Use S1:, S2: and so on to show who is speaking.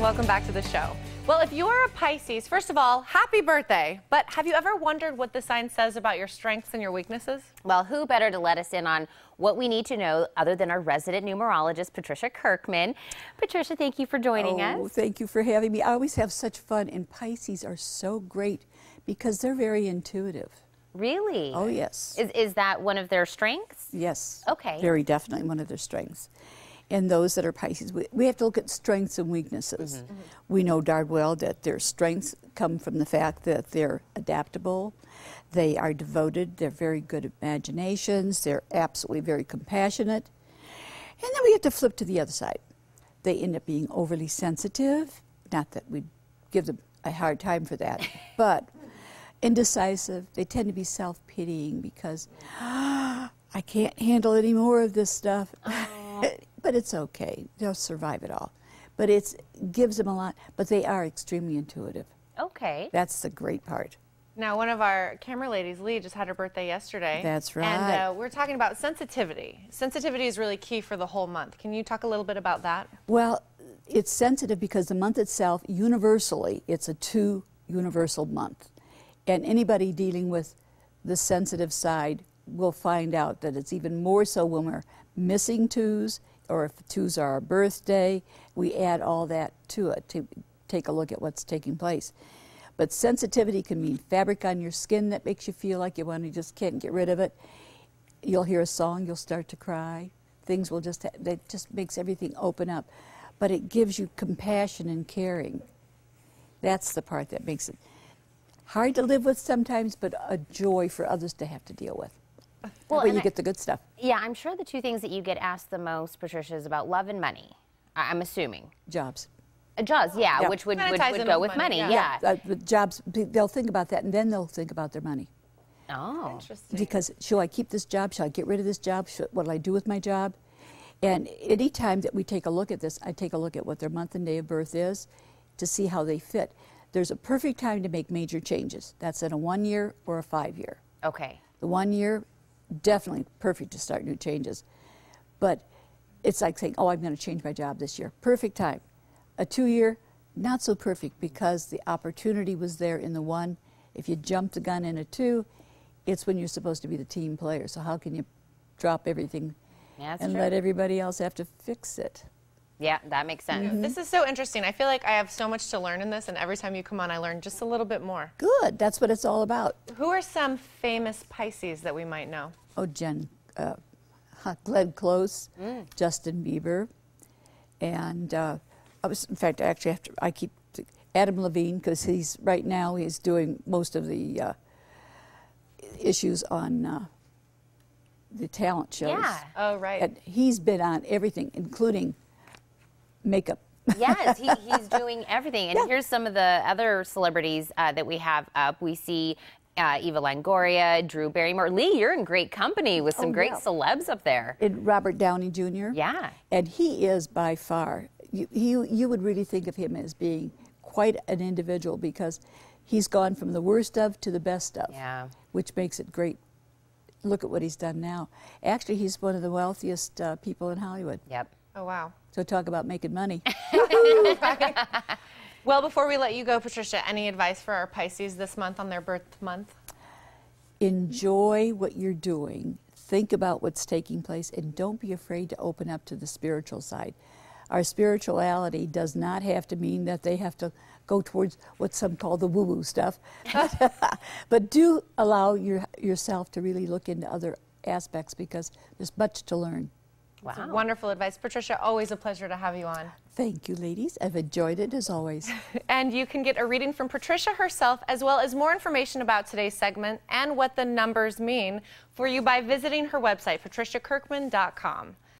S1: Welcome back to the show. Well, if you're a Pisces, first of all, happy birthday. But have you ever wondered what the sign says about your strengths and your weaknesses?
S2: Well, who better to let us in on what we need to know other than our resident numerologist, Patricia Kirkman. Patricia, thank you for joining us.
S3: Oh, thank you for having me. I always have such fun, and Pisces are so great because they're very intuitive.
S2: Really?
S3: Oh, yes.
S2: Is that one of their strengths?
S3: Yes.
S2: Okay.
S3: Very definitely one of their strengths. And those that are Pisces, we have to look at strengths and weaknesses. Mm-hmm. We know darn well that their strengths come from the fact that they're adaptable, they are devoted, they're very good at imaginations, they're absolutely very compassionate. And then we have to flip to the other side. They end up being overly sensitive, not that we give them a hard time for that, but indecisive. They tend to be self-pitying because I can't handle any more of this stuff. But it's okay. They'll survive it all. But it gives them a lot. But they are extremely intuitive.
S2: Okay.
S3: That's the great part.
S1: Now, one of our camera ladies, Lee, just had her birthday yesterday.
S3: That's right.
S1: And we're talking about sensitivity. Sensitivity is really key for the whole month. Can you talk a little bit about that?
S3: Well, it's sensitive because the month itself, universally, it's a 2 universal month. And anybody dealing with the sensitive side will find out that it's even more so when we're missing 2s, or if 2s are our birthday, we add all that to it to take a look at what's taking place. But sensitivity can mean fabric on your skin that makes you feel like you just can't get rid of it. You'll hear a song, you'll start to cry. Things will that just makes everything open up. But it gives you compassion and caring. That's the part that makes it hard to live with sometimes, but a joy for others to have to deal with. Well, but you get the good stuff.
S2: Yeah, I'm sure the 2 things that you get asked the most, Patricia, is about love and money. I'm assuming.
S3: Jobs.
S2: Jobs, yeah, which would go with money, yeah.
S3: Jobs, they'll think about that, and then they'll think about their money.
S2: Oh.
S1: Interesting.
S3: Because, shall I keep this job? Shall I get rid of this job? What will I do with my job? And any time that we take a look at this, I take a look at what their month and day of birth is to see how they fit. There's a perfect time to make major changes. That's in a 1-year or a 5-year.
S2: Okay.
S3: The 1 year, definitely perfect to start new changes. But it's like saying, oh, I'm going to change my job this year. Perfect time. A 2-year, not so perfect because the opportunity was there in the 1. If you jump the gun in a 2, it's when you're supposed to be the team player. So how can you drop everything and let everybody else have to fix it?
S2: Yeah, that makes sense.
S1: Mm-hmm. This is so interesting. I feel like I have so much to learn in this, and every time you come on, I learn just a little bit more.
S3: Good. That's what it's all about.
S1: Who are some famous Pisces that we might know?
S3: Oh, Glenn Close, Justin Bieber, and in fact, actually, I keep Adam Levine because he's doing most of the issues on the talent shows.
S2: Yeah.
S1: Oh, right.
S3: And he's been on everything, including makeup.
S2: Yes, he's doing everything. And here's some of the other celebrities that we have up. We see Eva Longoria, Drew Barrymore. Lee, you're in great company with some great celebs up there.
S3: And Robert Downey Jr.
S2: Yeah.
S3: And he is by far, you would really think of him as being quite an individual because he's gone from the worst of to the best of, which makes it great. Look at what he's done now. Actually, he's one of the wealthiest people in Hollywood.
S2: Yep.
S1: Oh, wow.
S3: So talk about making money.
S1: Well, before we let you go, Patricia, any advice for our Pisces this month on their birth month?
S3: Enjoy what you're doing. Think about what's taking place, and don't be afraid to open up to the spiritual side. Our spirituality does not have to mean that they have to go towards what some call the woo-woo stuff. But do allow yourself to really look into other aspects because there's much to learn.
S2: Wow.
S1: That's wonderful advice. Patricia, always a pleasure to have you on.
S3: Thank you, ladies. I've enjoyed it as always.
S1: And you can get a reading from Patricia herself, as well as more information about today's segment and what the numbers mean for you by visiting her website, patriciakirkman.com.